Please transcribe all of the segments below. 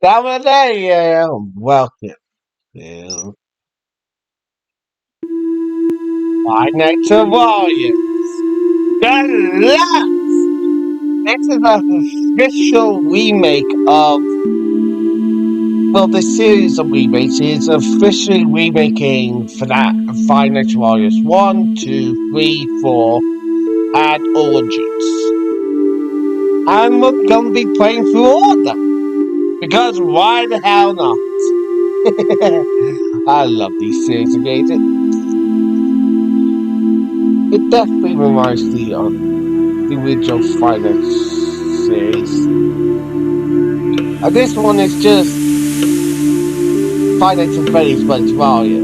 Welcome to Five Nights of Wario. Deluxe! This is an official remake of, well, the series of remakes is officially remaking Five Nights of Wario's 1, 2, 3, 4, and Origins. And we're gonna be playing through all of them. Because why the hell not? I love these series of games. It definitely reminds me of the original Finance series. And this one is just Finance and Freddy's but it's Mario.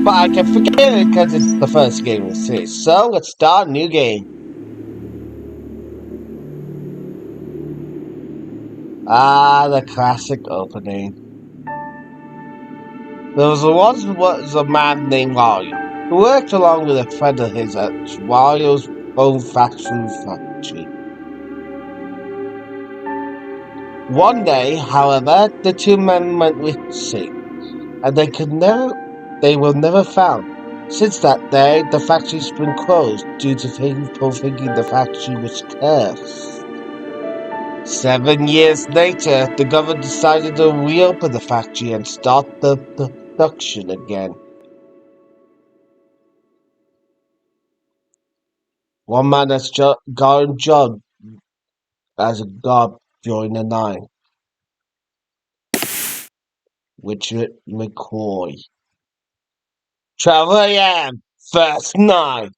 But I can forget it because it's the first game in the series. So let's start a new game. The classic opening. There was a man named Wario who worked along with a friend of his at Wario's own fast food factory. One day, however, the two men went missing, and they were never found. Since that day, the factory's been closed due to people thinking the factory was cursed. 7 years later, the government decided to reopen the factory and start the production again. One man has got a job as a guard during the night, Richard McCoy. 12 a.m. First night.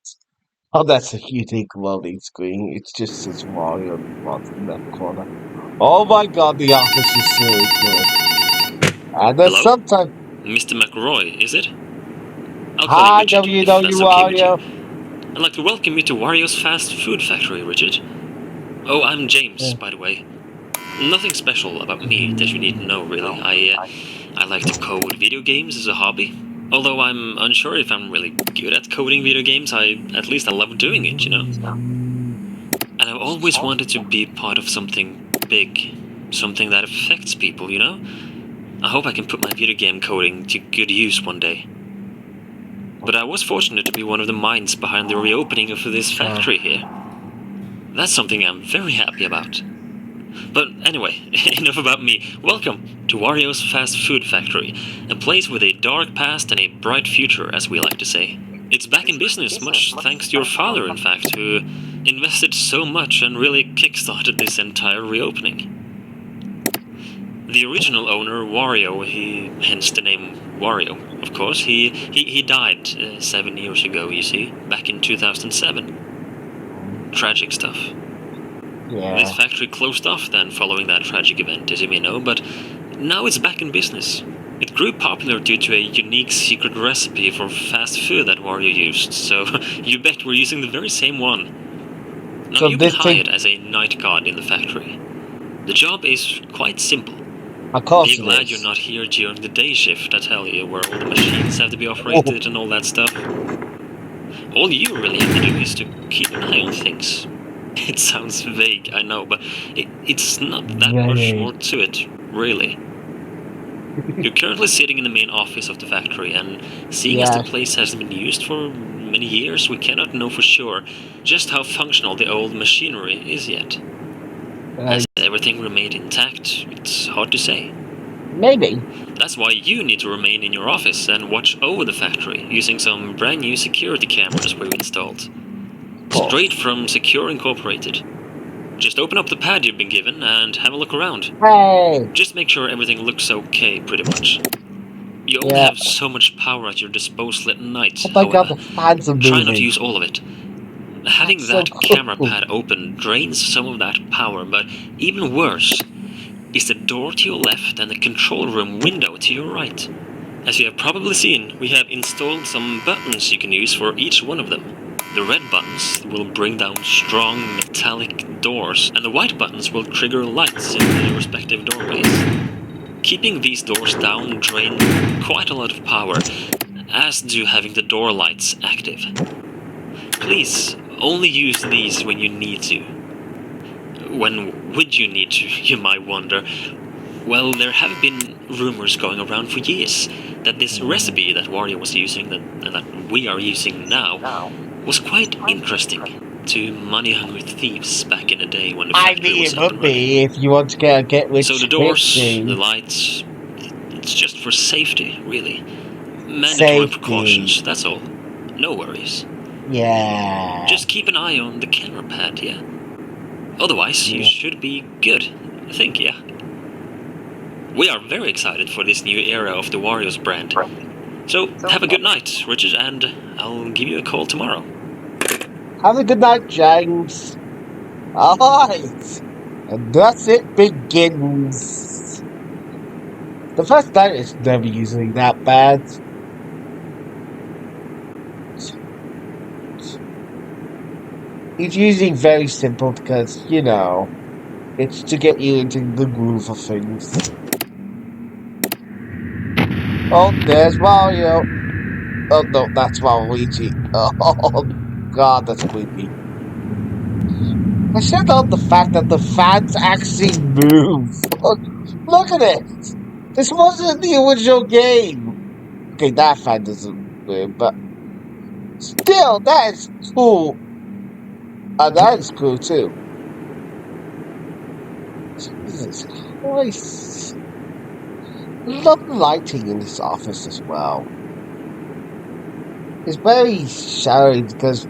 Oh, that's a unique loading screen. It just says Wario on the bottom left corner. Oh my god, the office is so cool. And there's Hello? sometimes. Mr. McRoy, is it? I'll call you Hi, Richard, if WW that's okay with you. Wario. I'd like to welcome you to Wario's fast food factory, Richard. Oh, I'm James, by the way. Nothing special about me that you need to know, really. I like to code video games as a hobby. Although I'm unsure if I'm really good at coding video games, at least I love doing it, you know? And I've always wanted to be part of something big. Something that affects people, you know? I hope I can put my video game coding to good use one day. But I was fortunate to be one of the minds behind the reopening of this factory here. That's something I'm very happy about. But anyway, enough about me. Welcome to Wario's Fast Food Factory, a place with a dark past and a bright future, as we like to say. It's back in business, much thanks to your father, in fact, who invested so much and really kickstarted this entire reopening. The original owner, Wario, hence the name Wario, of course, he died 7 years ago, you see, back in 2007. Tragic stuff. Yeah. This factory closed off then following that tragic event, as you may know, but now it's back in business. It grew popular due to a unique secret recipe for fast food that Wario used, so you bet we're using the very same one. Now, you've been hired as a night guard in the factory. The job is quite simple. Of course Be glad you're not here during the day shift, I tell you, where all the machines have to be operated and all that stuff. All you really have to do is to keep an eye on things. It sounds vague, I know, but it's not that much more to it, really. You're currently sitting in the main office of the factory, and seeing as the place hasn't been used for many years, we cannot know for sure just how functional the old machinery is yet. Has everything remained intact? It's hard to say. Maybe. That's why you need to remain in your office and watch over the factory using some brand new security cameras we've installed. Straight from Secure Incorporated. Just open up the pad you've been given and have a look around. Hey! Just make sure everything looks okay, pretty much. You only have so much power at your disposal at night, however. Try not to use all of it. Having that camera pad open drains some of that power, but even worse is the door to your left and the control room window to your right. As you have probably seen, we have installed some buttons you can use for each one of them. The red buttons will bring down strong metallic doors, and the white buttons will trigger lights in the respective doorways. Keeping these doors down drains quite a lot of power, as do having the door lights active. Please, only use these when you need to. When would you need to, you might wonder? Well, there have been rumors going around for years that this recipe that Wario was using, and that we are using now, was quite interesting to money-hungry thieves back in the day when the I factory mean, was it up would and running. be if you want to get rich So the doors, quickly. the lights, it's just for safety, really. Mandatory Safety. precautions, that's all. No worries. Yeah. Just keep an eye on the camera pad, yeah? Otherwise, you should be good, I think, yeah? We are very excited for this new era of the Wario's brand. So, have a good night, Richard, and I'll give you a call tomorrow. Have a good night, James. Alright. And thus it begins. The first night is never usually that bad. It's usually very simple because, it's to get you into the groove of things. Oh, there's Mario. Oh, no, that's Waluigi. Oh, God, that's creepy. I should note the fact that the fans actually move. Look at it. This wasn't the original game. Okay, that fan doesn't move, but still, that is cool. That is cool too. Jesus Christ. I love the lighting in this office as well. It's very shadowy because,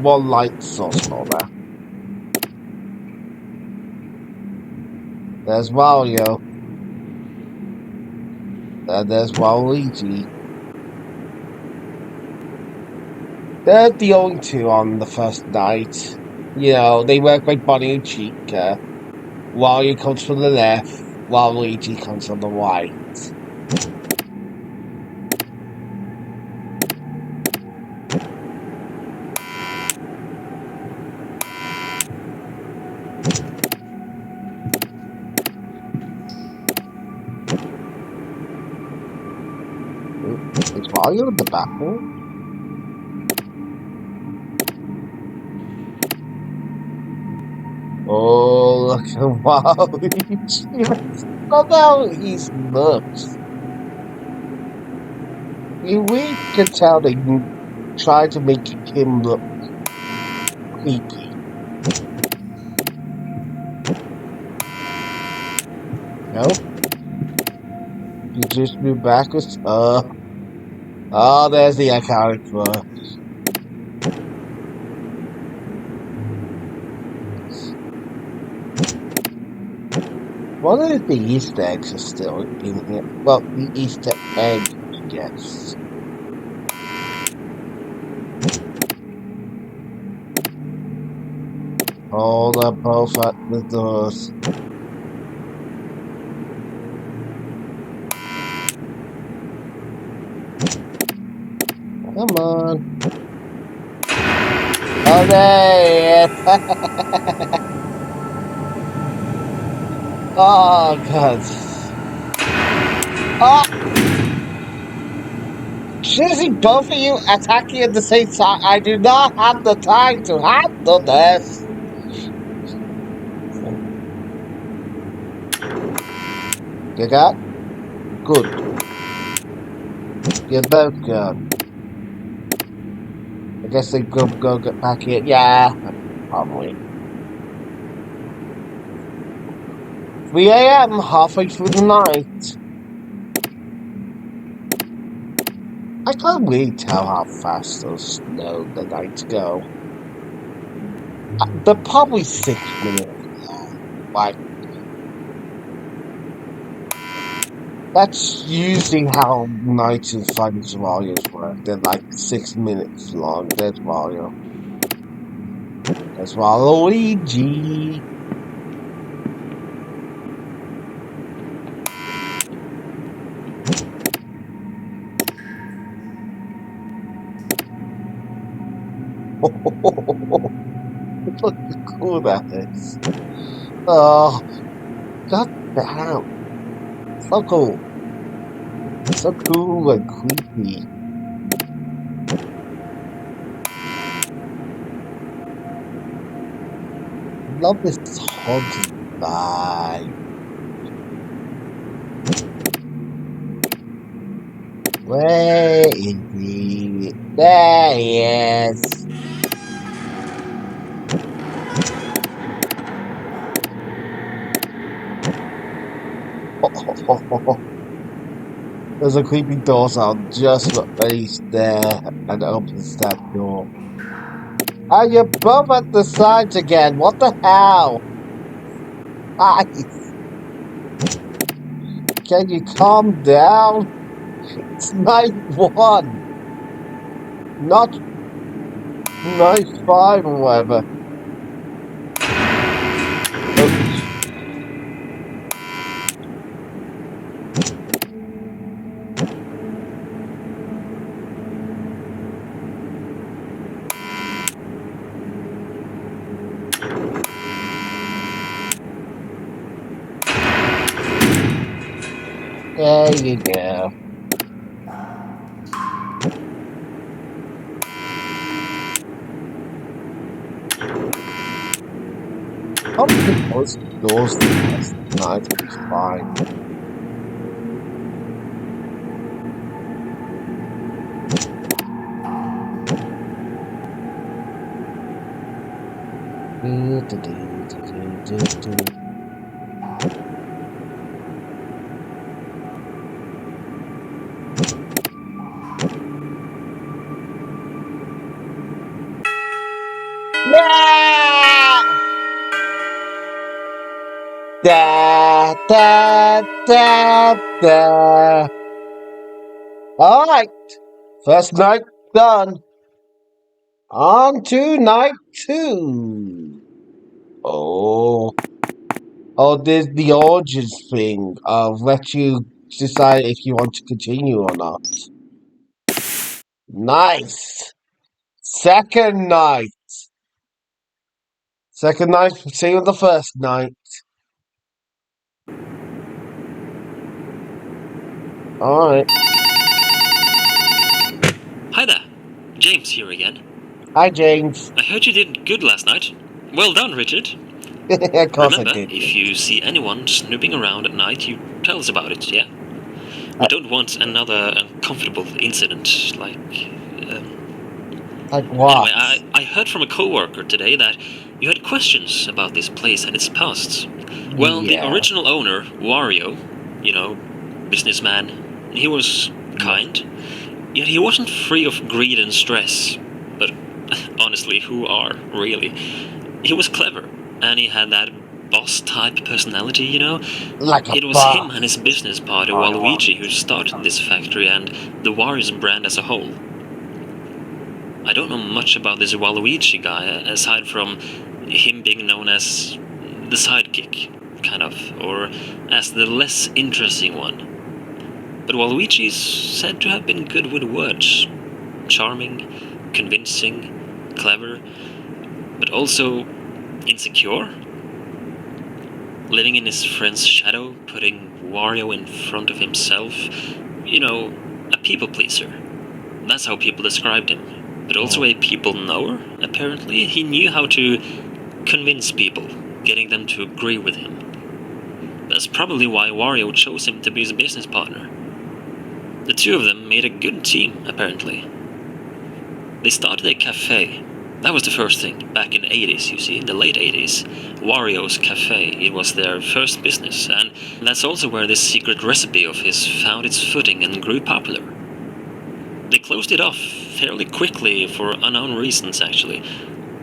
one light source and all that. There's Wario. And there's Waluigi. They're the only two on the first night. They work like Bonnie and Chica. Wario comes from the left, Waluigi comes from the right. Is Wario in the bathroom? Oh, look at Waluigi. Oh no, he's nuts. We can tell they try to make him look creepy. No? You just move backwards? Oh, there's the iconic floor. One of the Easter eggs are still in here. Well, the Easter egg, yes. Hold up both at the doors. Come on. Oh, there! Oh, God. Oh! Choosing both of you attacking at the same time. I do not have the time to handle this. You got? Good. You're both good. I guess they go get back here. Yeah, probably. 3 a.m. halfway through the night. I can't really tell how fast those the nights go. They're probably 6 minutes long. Like, that's usually how nights in Fudge Warriors work. They're like 6 minutes long. There's Wario. There's Waluigi. Look how cool that is. Oh, god damn. So cool. So cool and creepy. love this haunted vibe. Where is he? There he is. There's a creepy door sound just when he's there and opens that door. And you're both at the sides again. What the hell? Guys, can you calm down? It's night one, not night five or whatever. There you go. How do you close the doors to this? No, it'll be fine. Yeah! Da da da da. All right, first night done. On to night two. Oh, oh, there's the origins thing of let you decide if you want to continue or not. Nice. Second night. Second night, same as the first night. All right. Hi there, James here again. Hi, James. I heard you did good last night. Well done, Richard. Of course I Remember, did. if you see anyone snooping around at night, you tell us about it, yeah? We don't want another uncomfortable incident like... Like what? Anyway, I heard from a co-worker today that you had questions about this place and its past. Well, the Yeah. original owner, Wario, businessman, he was kind, yet he wasn't free of greed and stress. But honestly, who are, really? He was clever, and he had that boss-type personality, Like a It was boss. him and his business partner, Waluigi, who started this factory and the Wario's brand as a whole. I don't know much about this Waluigi guy, aside from him being known as the sidekick, kind of, or as the less interesting one. But Waluigi is said to have been good with words. Charming, convincing, clever, but also insecure. Living in his friend's shadow, putting Wario in front of himself. A people pleaser. That's how people described him. But also a people knower, apparently. He knew how to convince people, getting them to agree with him. That's probably why Wario chose him to be his business partner. The two of them made a good team, apparently. They started a cafe. That was the first thing, back in the 80s, you see, in the late 80s. Wario's Cafe, it was their first business, and that's also where this secret recipe of his found its footing and grew popular. They closed it off fairly quickly for unknown reasons, actually,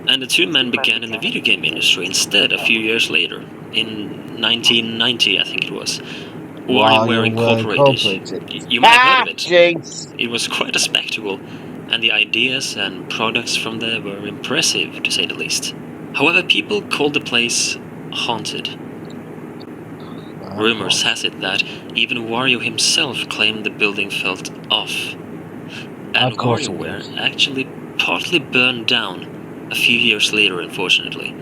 and the two men began in the video game industry instead a few years later, in 1990, I think it was. WarioWare Incorporated. You might have heard of it. James. It was quite a spectacle, and the ideas and products from there were impressive, to say the least. However, people called the place haunted. Rumors has it that even Wario himself claimed the building felt off. And WarioWare actually partly burned down a few years later, unfortunately.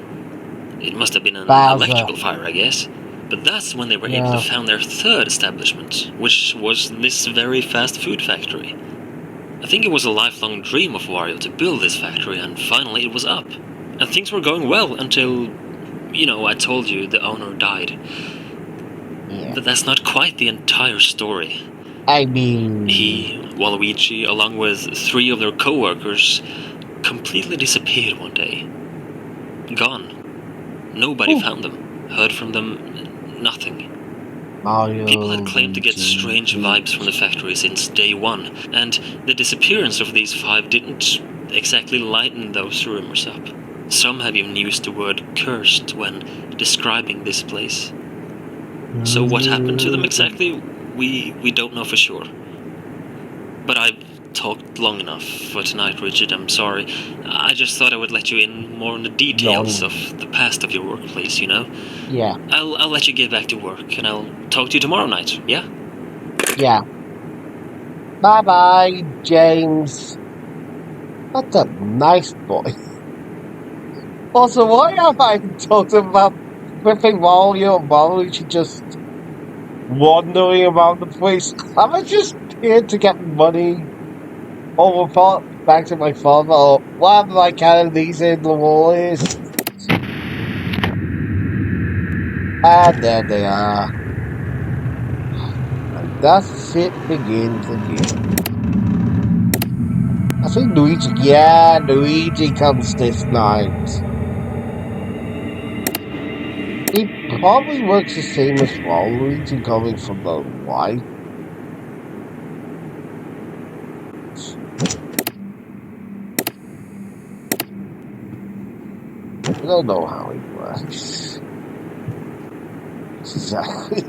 It must have been an electrical fire, I guess. But that's when they were able to found their third establishment, which was this very fast food factory. I think it was a lifelong dream of Wario to build this factory, and finally it was up. And things were going well until You know, I told you the owner died. Yeah. But that's not quite the entire story. I mean... He, Waluigi, along with 3 of their co-workers, completely disappeared one day. Gone. Nobody found them, heard from them, nothing. Mario, People had claimed to get strange vibes from the factory since day one, and the disappearance of these 5 didn't exactly lighten those rumors up. Some have even used the word cursed when describing this place. So what happened to them exactly, we don't know for sure. But I've talked long enough for tonight, Richard. I'm sorry. I just thought I would let you in more on the details of the past of your workplace, you know? Yeah. I'll let you get back to work, and I'll talk to you tomorrow night, yeah? Yeah. Bye-bye, James. What a nice boy. Also, why am I talking about flipping Wario and Waluigi just wandering around the place? Am I just here to get money? Or report back to my father? Or whatever my candidates in the war is? And there they are. And thus it begins again. I think Luigi, yeah, Luigi comes this night. He probably works the same as well. Luigi coming from the white. I don't know how he works. Exactly.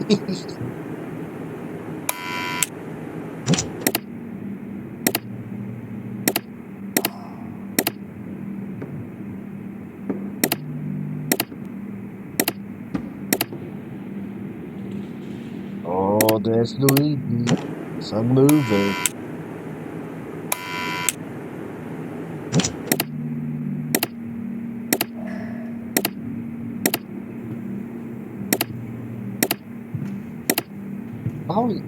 Oh, there's Luigi. Some moving. Oh,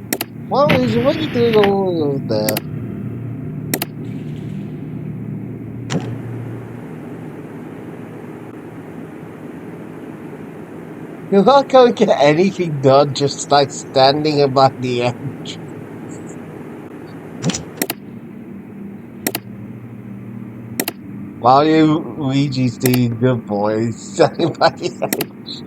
well, he's already doing all of there. You're not going to get anything done just like standing above the edge. While you Luigi's doing good boys, standing by the edge.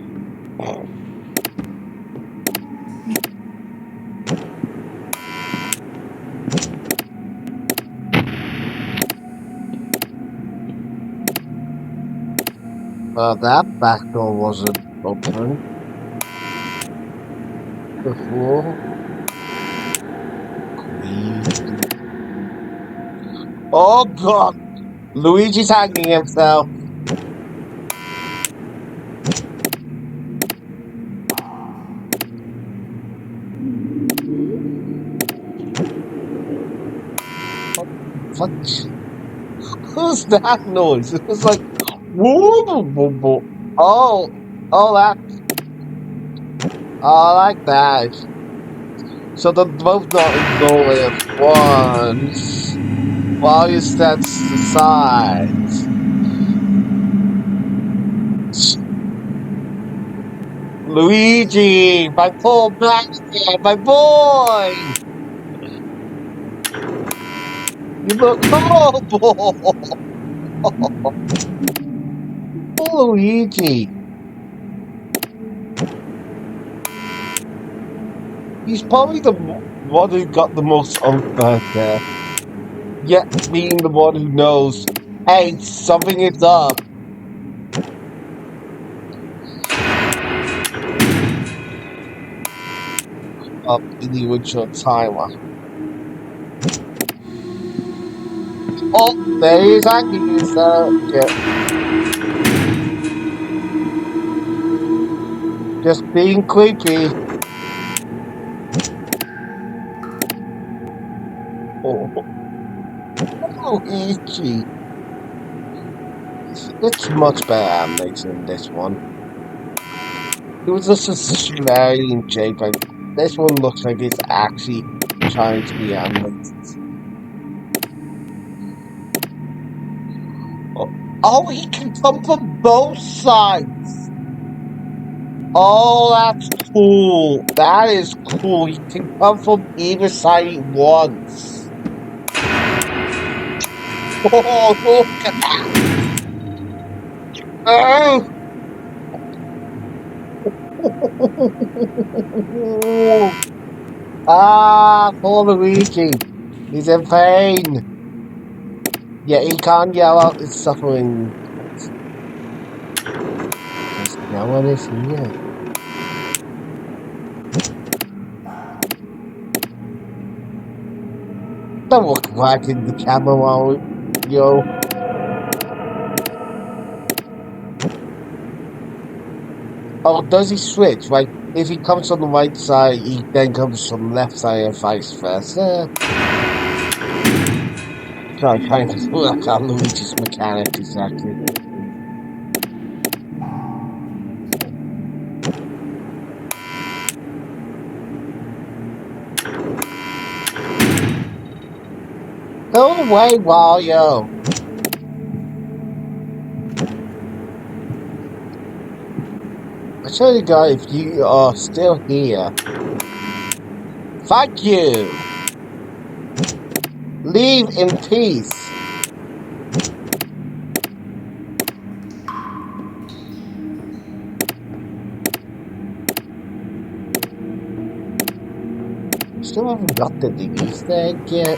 Well, that back door wasn't open before. Oh god! Luigi's hanging himself. What? Who's that noise? It was like, whoa, whoa, whoa. Oh, oh, that. Oh, I like that. So they're both not in the doorway at once. While you stand to the sides. Luigi, my poor black man, my boy! You look horrible! Oh, Luigi. He's probably the one who got the most unfair death. Yet being the one who knows, hey, something is up. Up in the original timer. Oh, there he is hanging himself. Just being creepy. Oh, Luigi. It's much better animated than this one. It was just a scenario JPEG. This one looks like it's actually trying to be animated. Oh, oh, he can come from both sides. Oh, that's cool. That is cool. You can come from either side at once. Oh, look at that. Oh. Poor Luigi. He's in pain. Yeah, he can't yell out his suffering. Because no one is here. Don't look right in the camera while yo. Oh, does he switch? Right, if he comes from the right side, he then comes from the left side and vice versa. Try kind of work out Luigi's mechanic exactly. Go away, Wario. I tell you guys, if you are still here, thank you. Leave in peace. Still haven't got the Easter egg yet.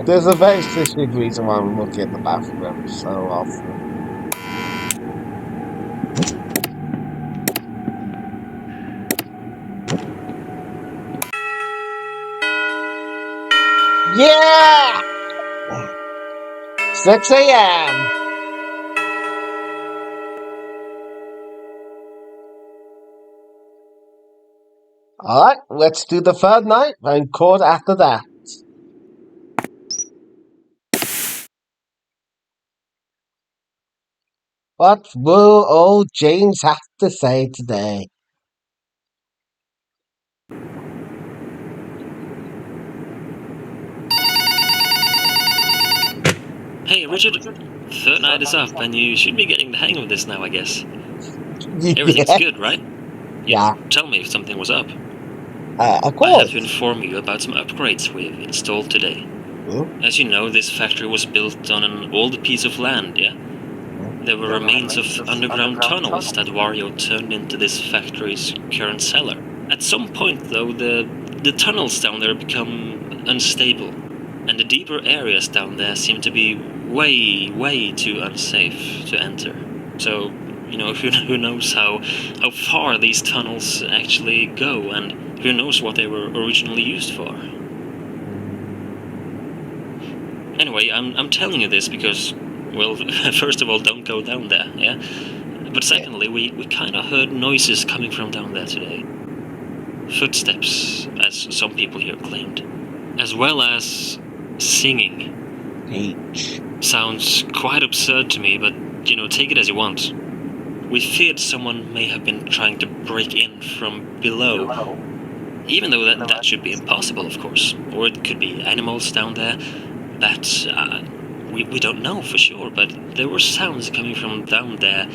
There's a very specific reason why I'm looking at the bathroom so often. Yeah! 6 a.m. Alright, let's do the third night and record after that. What will old James have to say today? Hey, Richard. Third night is up, and you should be getting the hang of this now, I guess. Everything's Yeah. good, right? Yeah. Tell me if something was up. Of I have to course. inform you about some upgrades we've installed today. As you know, this factory was built on an old piece of land, yeah? There were remains of underground tunnels that Wario turned into this factory's current cellar. At some point, though, the tunnels down there become unstable, and the deeper areas down there seem to be way too unsafe to enter. So, you know, who knows how far these tunnels actually go, and who knows what they were originally used for. Anyway, I'm telling you this because, well, first of all, don't go down there, yeah? But secondly, we kind of heard noises coming from down there today. Footsteps, as some people here claimed. As well as singing. H. Sounds quite absurd to me, but, you know, take it as you want. We feared someone may have been trying to break in from below. Even though that should be impossible, of course. Or it could be animals down there. That, we don't know for sure, but there were sounds coming from down there,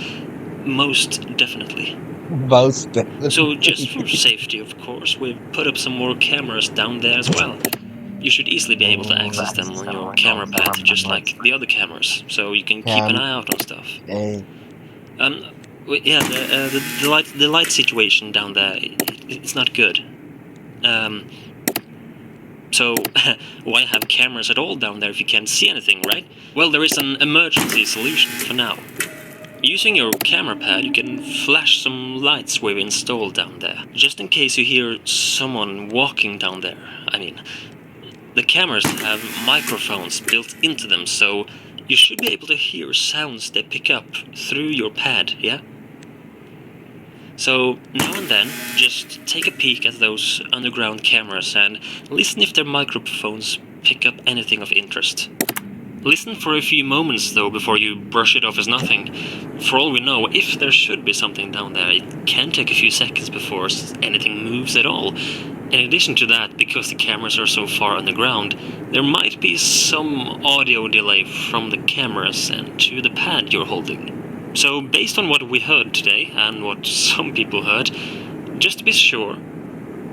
most definitely. Most definitely. So just for safety, of course, we've put up some more cameras down there as well. You should easily be able to access them on your camera pad, just like the other cameras, so you can keep an eye out on stuff. Yeah, the light situation down there, it's not good. So, why have cameras at all down there if you can't see anything, right? Well, there is an emergency solution for now. Using your camera pad, you can flash some lights we've installed down there, just in case you hear someone walking down there. I mean, the cameras have microphones built into them, so you should be able to hear sounds they pick up through your pad, yeah? So, now and then, just take a peek at those underground cameras and listen if their microphones pick up anything of interest. Listen for a few moments, though, before you brush it off as nothing. For all we know, if there should be something down there, it can take a few seconds before anything moves at all. In addition to that, because the cameras are so far underground, there might be some audio delay from the cameras and to the pad you're holding. So, based on what we heard today, and what some people heard, just to be sure,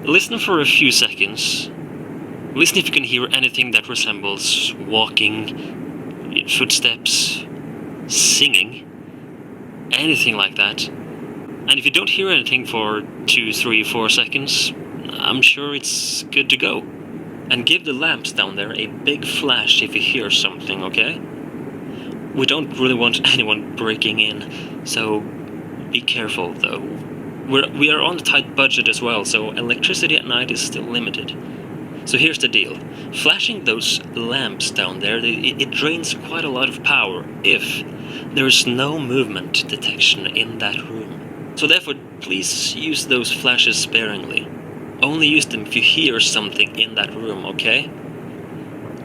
listen for a few seconds. Listen if you can hear anything that resembles walking, footsteps, singing, anything like that. And if you don't hear anything for 2, 3, 4 seconds, I'm sure it's good to go. And give the lamps down there a big flash if you hear something, okay? We don't really want anyone breaking in, so be careful though. We are on a tight budget as well, so electricity at night is still limited. So here's the deal. Flashing those lamps down there, it drains quite a lot of power if there's no movement detection in that room. So therefore, please use those flashes sparingly. Only use them if you hear something in that room, okay?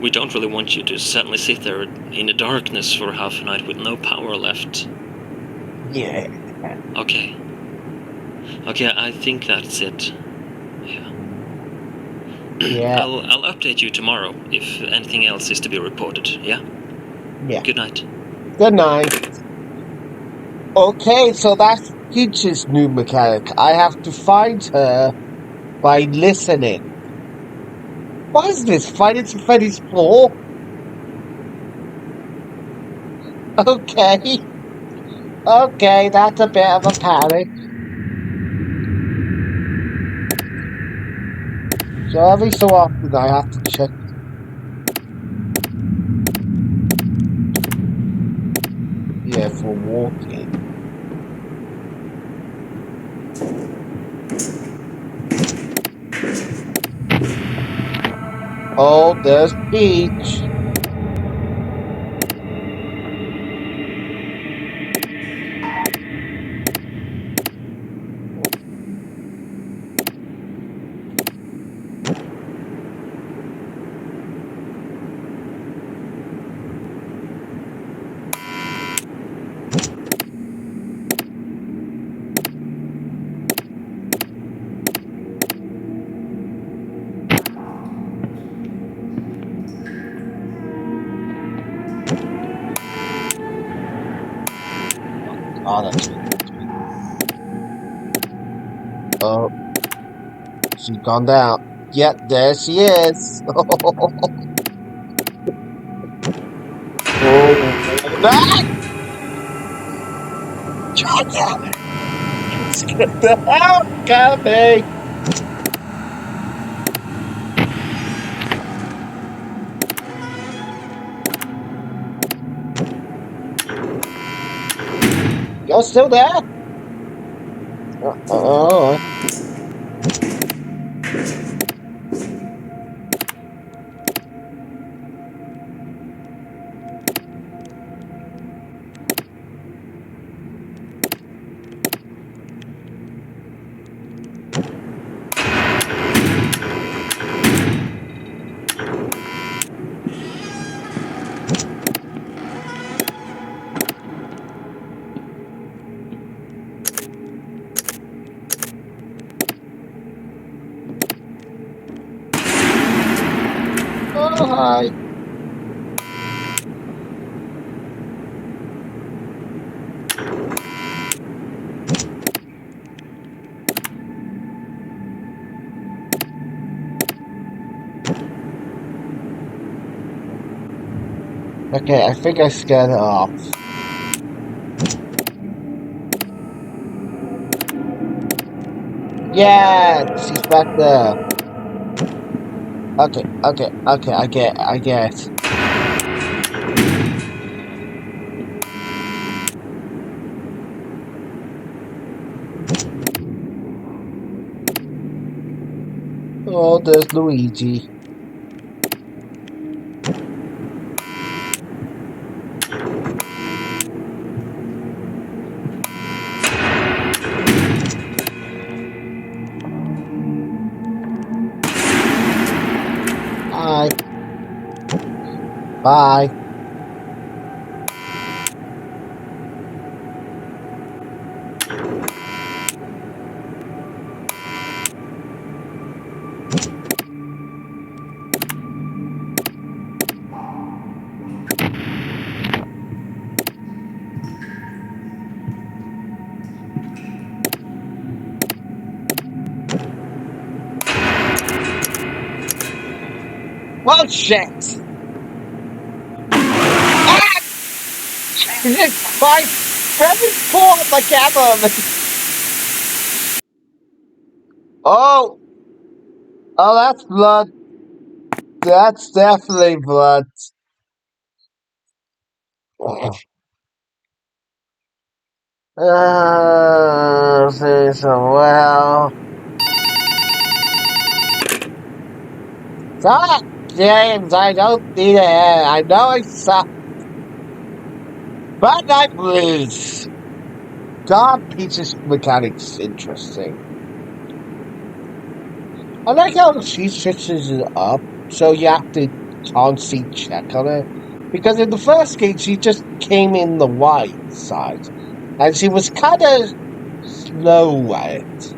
We don't really want you to suddenly sit there in the darkness for half a night with no power left. Yeah. Okay. Okay, I think that's it. Yeah. Yeah. I'll update you tomorrow if anything else is to be reported, yeah? Yeah. Good night. Good night. Okay, so that's Peach's new mechanic. I have to find her by listening. What is this? Fighting to Freddy's 4? Okay. Okay, that's a bit of a panic. So every so often I have to check. Yeah, for walking. Oh, there's Peach. Oh, that's Oh, she's gone down. Yep, there she is. Oh, ah! Get the hell out of me! You're still there? Oh, oh, hi. Okay, I think I scared her off. Yeah, she's back there. Okay, I get. Oh, there's Luigi. Hi. Bye. Well, shit! Ah! Jesus Christ! Freaking pull up my camera! Oh! Oh, that's blood. That's definitely blood. Well. Stop, James. I don't need a head. I know I suck, but I lose. God, Peach's mechanics interesting. I like how she switches it up, so you have to constantly check on it. Because in the first game, she just came in the white side, and she was kind of slow at it.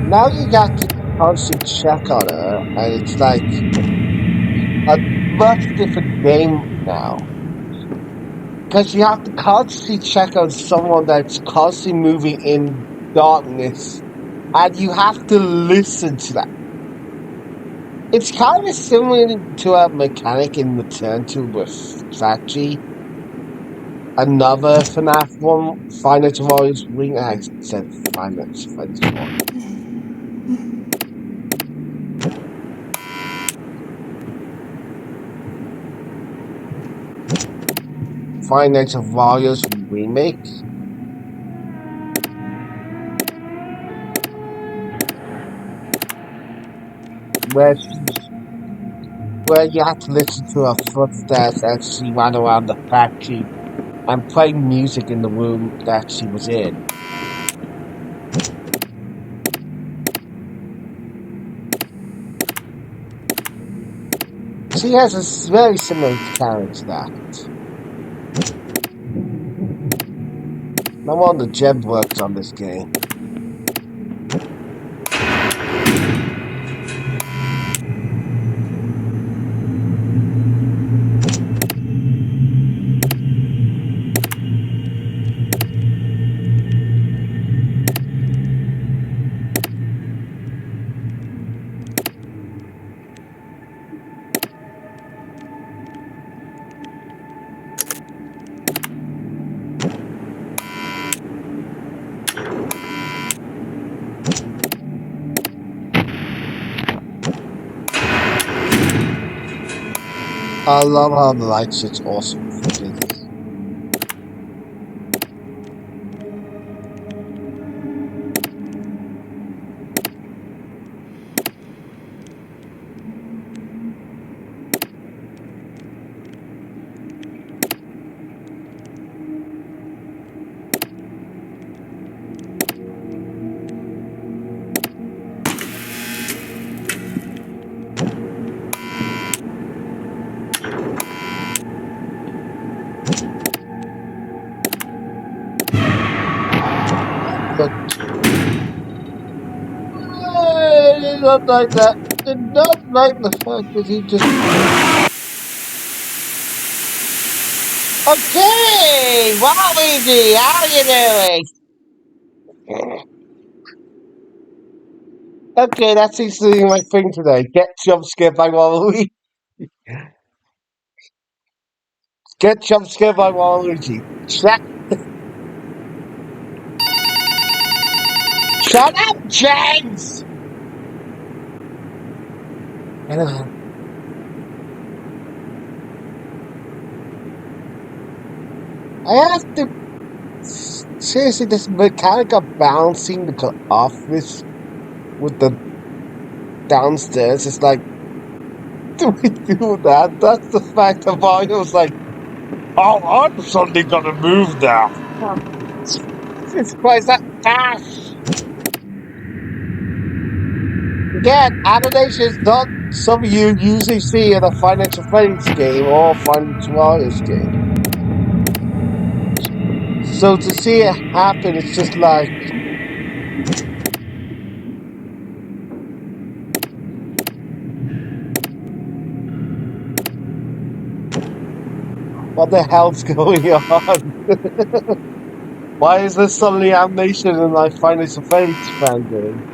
Now you got to constantly check on her, and it's like a much different game now. Because you have to constantly check on someone that's constantly moving in darkness, and you have to listen to that. It's kind of similar to a mechanic in Return to with Factory. Another FNAF one, Finance Warriors Ring. I said Finance Warriors. Finance Warriors remake, where where you have to listen to her footsteps as she ran around the factory and play music in the room that she was in. She has a very similar character to that. No wonder Jeb worked on this game. I love how the light shit's awesome. But I did not like that. Did not like the fact that he just. Okay, Waluigi, how you doing? Okay, that seems to be my thing today. Get jump scared by Waluigi. Get jump scared by Waluigi. Shut, shut up, James! I have to seriously, this mechanic of bouncing the office with the downstairs is like, do we do that? That's the fact of Mario's like, oh, I'm suddenly gonna move now. Jesus Christ, that dash! Again, animation is not something you usually see in a Financial Friends game or Financial Warriors game. So to see it happen, it's just like, what the hell's going on? Why is there suddenly animation and I find it's a face rendering?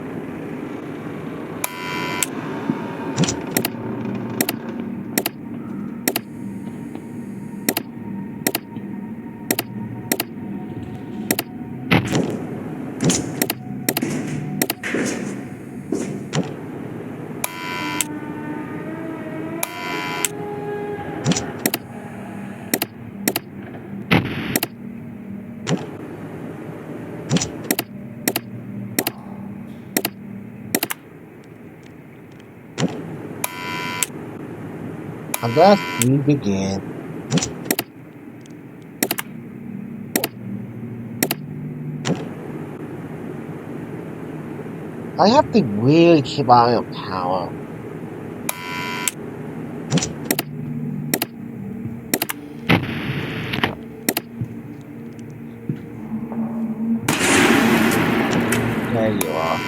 And thus we begin. I have to really keep an eye on power. There you are.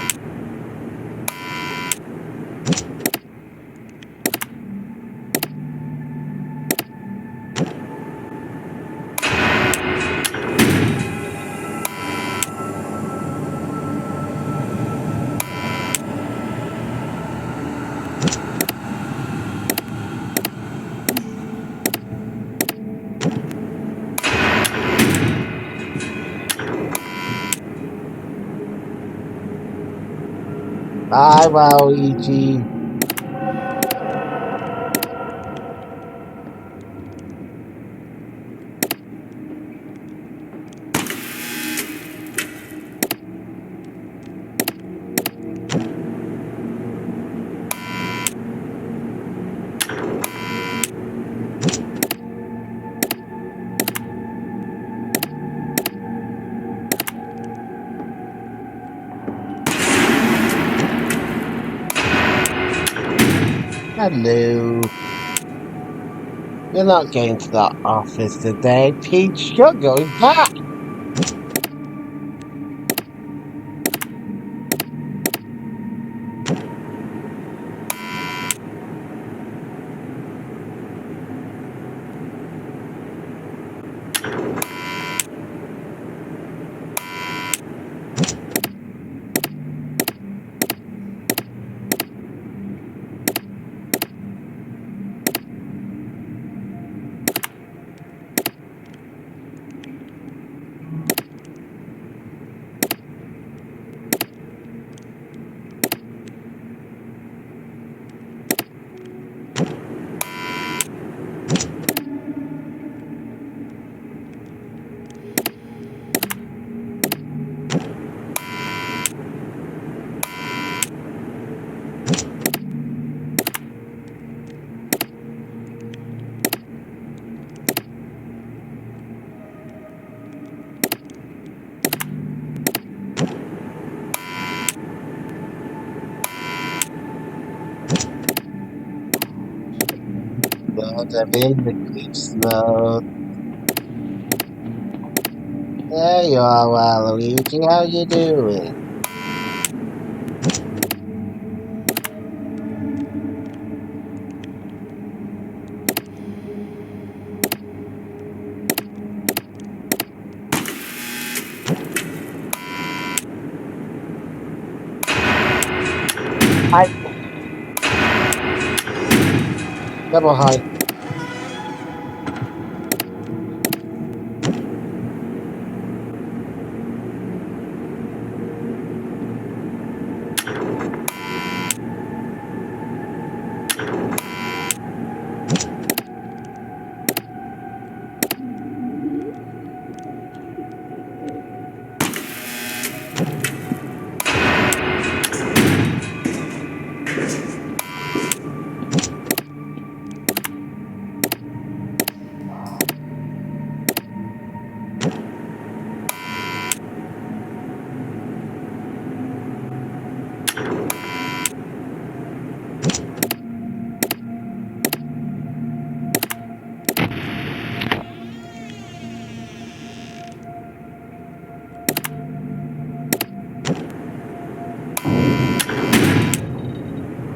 Bye, Waluigi. Hello. You're not going to the office today, Peach. You're going back. But I'm in the glitch mode. There you are, Waluigi. How you doing? Hi. Double hi.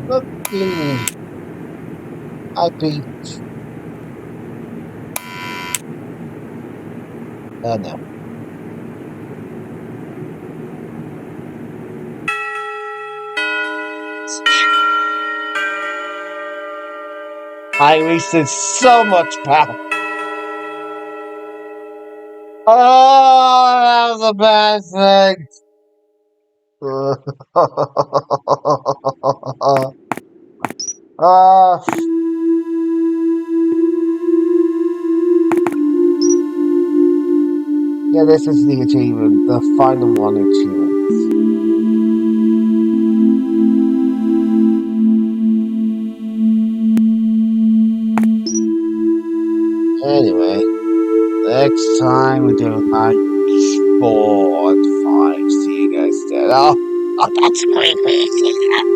Lovely. Hi, Peach. Oh, no. I wasted so much power. Oh, that was a bad thing. uh, yeah, this is the achievement, the final one achievement. Anyway, next time we're doing like 4 and 5. See you guys then. Oh, that's creepy.